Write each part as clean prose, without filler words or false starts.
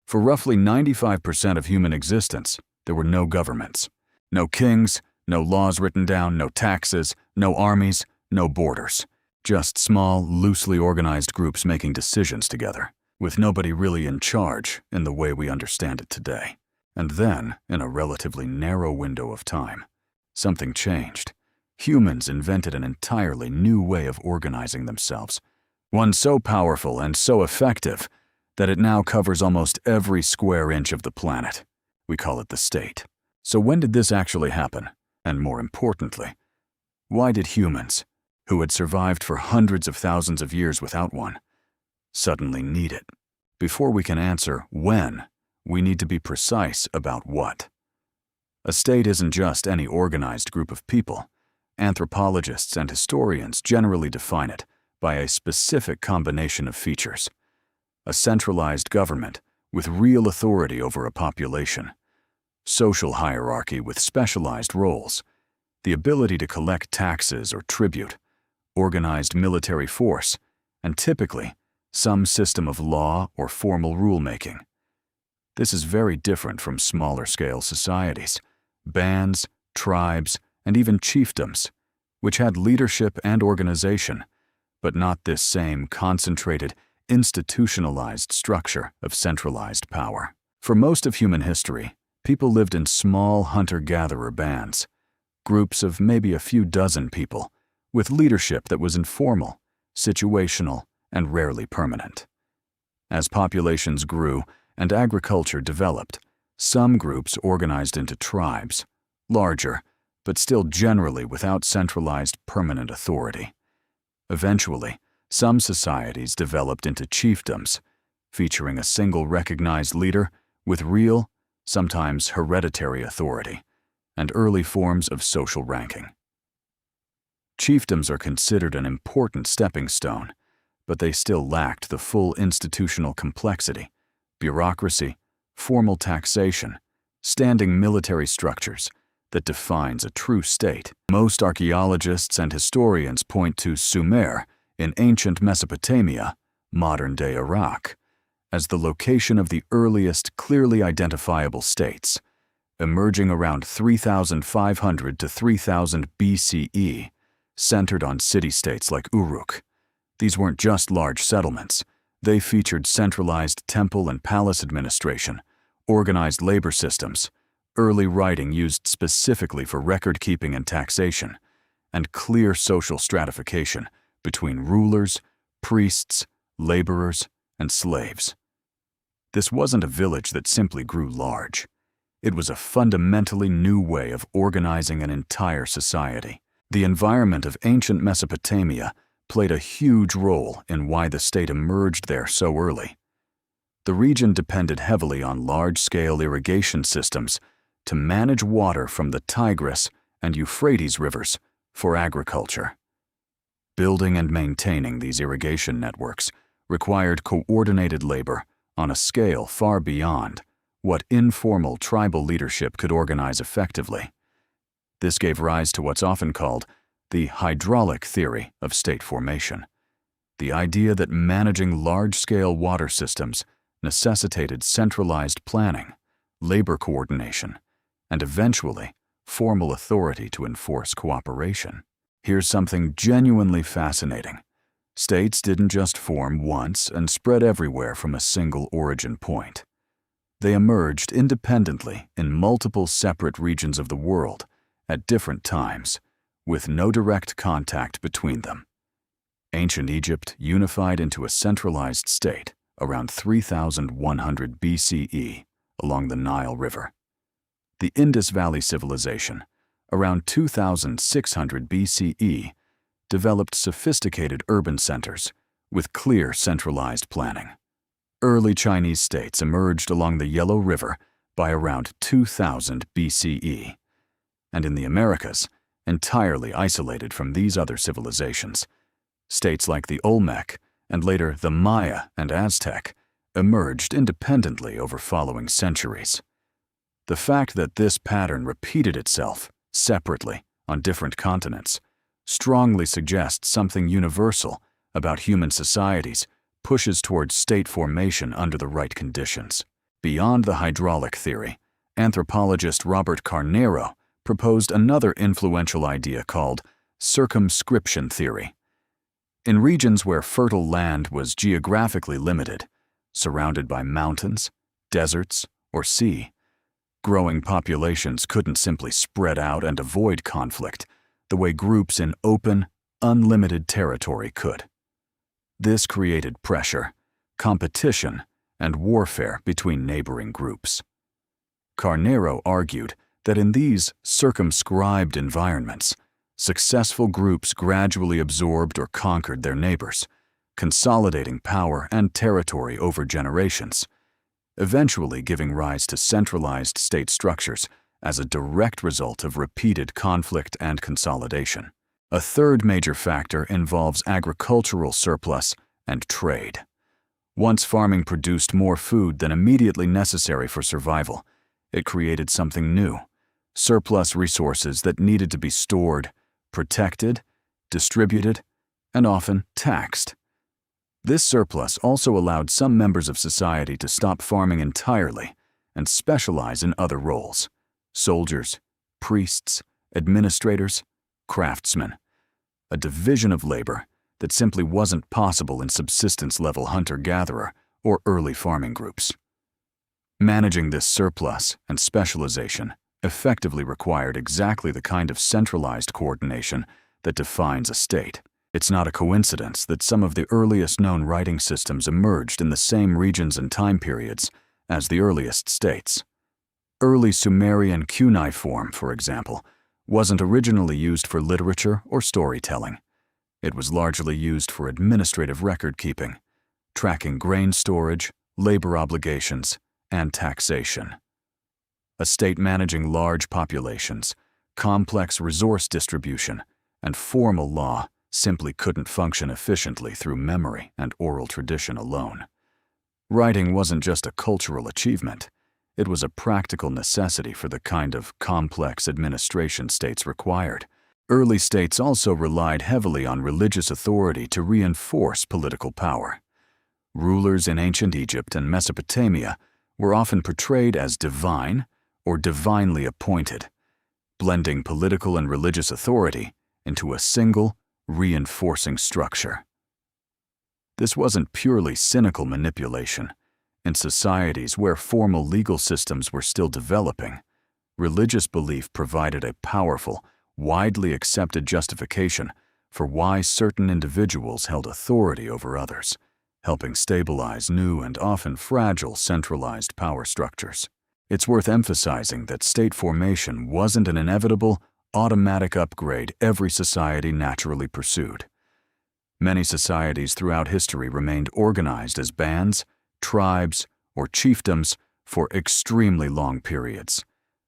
For roughly 95% of human existence, there were no governments. No kings, no laws written down, no taxes, no armies, no borders. Just small, loosely organized groups making decisions together, with nobody really in charge in the way we understand it today. And then, in a relatively narrow window of time, something changed. Humans invented an entirely new way of organizing themselves, one so powerful and so effective that it now covers almost every square inch of the planet. We call it the state. So when did this actually happen? And more importantly, why did humans, who had survived for hundreds of thousands of years without one, suddenly need it? Before we can answer when, we need to be precise about what. A state isn't just any organized group of people. Anthropologists and historians generally define it by a specific combination of features. A centralized government with real authority over a population, social hierarchy with specialized roles, the ability to collect taxes or tribute, organized military force, and typically, some system of law or formal rulemaking. This is very different from smaller-scale societies, bands, tribes, and even chiefdoms, which had leadership and organization, but not this same concentrated, institutionalized structure of centralized power. For most of human history, people lived in small hunter-gatherer bands, groups of maybe a few dozen people, with leadership that was informal, situational, and rarely permanent. As populations grew and agriculture developed, some groups organized into tribes, larger, but still generally without centralized permanent authority. Eventually, some societies developed into chiefdoms, featuring a single recognized leader with real, sometimes hereditary authority, and early forms of social ranking. Chiefdoms are considered an important stepping stone, but they still lacked the full institutional complexity, bureaucracy, formal taxation, standing military structures that defines a true state. Most archaeologists and historians point to Sumer in ancient Mesopotamia, modern-day Iraq, as the location of the earliest clearly identifiable states, emerging around 3,500 to 3,000 BCE, centered on city-states like Uruk. These weren't just large settlements. They featured centralized temple and palace administration, organized labor systems, early writing used specifically for record-keeping and taxation, and clear social stratification between rulers, priests, laborers, and slaves. This wasn't a village that simply grew large. It was a fundamentally new way of organizing an entire society. The environment of ancient Mesopotamia played a huge role in why the state emerged there so early. The region depended heavily on large-scale irrigation systems to manage water from the Tigris and Euphrates rivers for agriculture. Building and maintaining these irrigation networks required coordinated labor on a scale far beyond what informal tribal leadership could organize effectively. This gave rise to what's often called the hydraulic theory of state formation, the idea that managing large-scale water systems necessitated centralized planning, labor coordination, and eventually formal authority to enforce cooperation. Here's something genuinely fascinating. States didn't just form once and spread everywhere from a single origin point. They emerged independently in multiple separate regions of the world at different times, with no direct contact between them. Ancient Egypt unified into a centralized state around 3,100 BCE along the Nile River. The Indus Valley civilization, around 2,600 BCE, developed sophisticated urban centers with clear centralized planning. Early Chinese states emerged along the Yellow River by around 2000 BCE. And in the Americas, entirely isolated from these other civilizations, states like the Olmec and later the Maya and Aztec emerged independently over following centuries. The fact that this pattern repeated itself separately on different continents strongly suggests something universal about human societies pushes towards state formation under the right conditions. Beyond the hydraulic theory, anthropologist Robert Carneiro proposed another influential idea called circumscription theory. In regions where fertile land was geographically limited, surrounded by mountains, deserts, or sea, growing populations couldn't simply spread out and avoid conflict the way groups in open, unlimited territory could. This created pressure, competition, and warfare between neighboring groups. Carneiro argued that in these circumscribed environments, successful groups gradually absorbed or conquered their neighbors, consolidating power and territory over generations, eventually giving rise to centralized state structures as a direct result of repeated conflict and consolidation. A third major factor involves agricultural surplus and trade. Once farming produced more food than immediately necessary for survival, it created something new: surplus resources that needed to be stored, protected, distributed, and often taxed. This surplus also allowed some members of society to stop farming entirely and specialize in other roles: soldiers, priests, administrators, craftsmen, a division of labor that simply wasn't possible in subsistence-level hunter-gatherer or early farming groups. Managing this surplus and specialization effectively required exactly the kind of centralized coordination that defines a state. It's not a coincidence that some of the earliest known writing systems emerged in the same regions and time periods as the earliest states. Early Sumerian cuneiform, for example, wasn't originally used for literature or storytelling. It was largely used for administrative record-keeping, tracking grain storage, labor obligations, and taxation. A state managing large populations, complex resource distribution, and formal law simply couldn't function efficiently through memory and oral tradition alone. Writing wasn't just a cultural achievement. It was a practical necessity for the kind of complex administration states required. Early states also relied heavily on religious authority to reinforce political power. Rulers in ancient Egypt and Mesopotamia were often portrayed as divine or divinely appointed, blending political and religious authority into a single, reinforcing structure. This wasn't purely cynical manipulation. In societies where formal legal systems were still developing, religious belief provided a powerful, widely accepted justification for why certain individuals held authority over others, helping stabilize new and often fragile centralized power structures. It's worth emphasizing that state formation wasn't an inevitable, automatic upgrade every society naturally pursued. Many societies throughout history remained organized as bands, tribes, or chiefdoms for extremely long periods,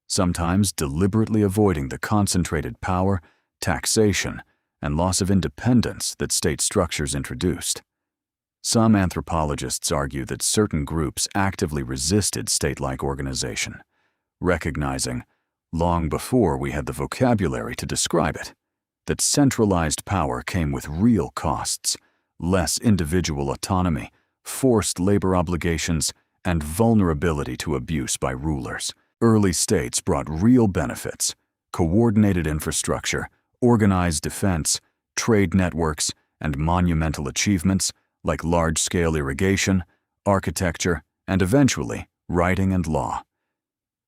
sometimes deliberately avoiding the concentrated power, taxation, and loss of independence that state structures introduced. Some anthropologists argue that certain groups actively resisted state-like organization, recognizing, long before we had the vocabulary to describe it, that centralized power came with real costs: less individual autonomy, forced labor obligations, and vulnerability to abuse by rulers. Early states brought real benefits: coordinated infrastructure, organized defense, trade networks, and monumental achievements like large-scale irrigation, architecture, and eventually writing and law.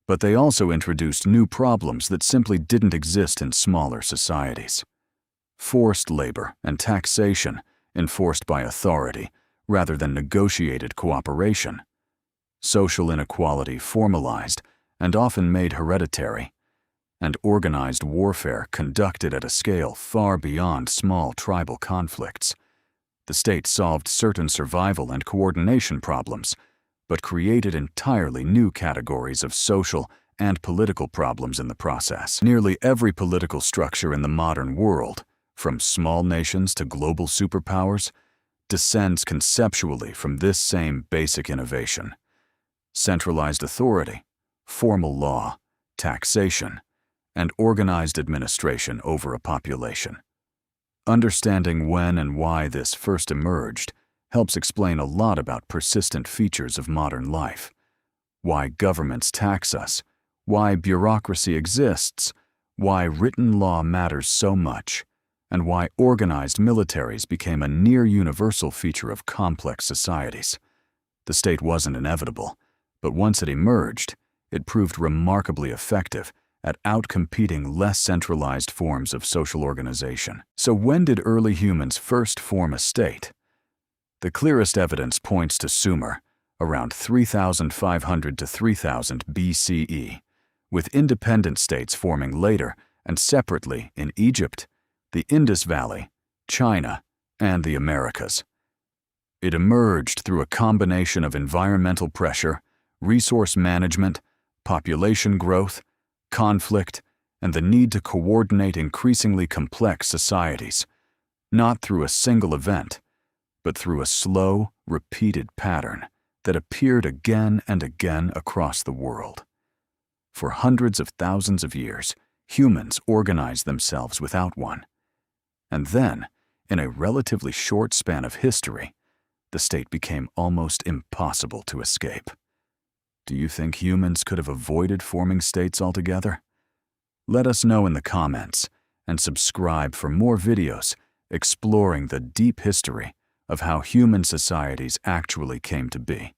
But they also introduced new problems that simply didn't exist in smaller societies. Forced labor and taxation enforced by authority rather than negotiated cooperation. Social inequality formalized and often made hereditary, and organized warfare conducted at a scale far beyond small tribal conflicts. The state solved certain survival and coordination problems, but created entirely new categories of social and political problems in the process. Nearly every political structure in the modern world, from small nations to global superpowers, descends conceptually from this same basic innovation: centralized authority, formal law, taxation, and organized administration over a population. Understanding when and why this first emerged helps explain a lot about persistent features of modern life. why governments tax us, why bureaucracy exists, why written law matters so much, and why organized militaries became a near-universal feature of complex societies. The state wasn't inevitable, but once it emerged, it proved remarkably effective at outcompeting less centralized forms of social organization. So when did early humans first form a state? The clearest evidence points to Sumer, around 3,500 to 3000 BCE, with independent states forming later and separately in Egypt, the Indus Valley, China, and the Americas. It emerged through a combination of environmental pressure, resource management, population growth, conflict, and the need to coordinate increasingly complex societies, not through a single event, but through a slow, repeated pattern that appeared again and again across the world. For hundreds of thousands of years, humans organized themselves without one. And then, in a relatively short span of history, the state became almost impossible to escape. Do you think humans could have avoided forming states altogether? Let us know in the comments, and subscribe for more videos exploring the deep history of how human societies actually came to be.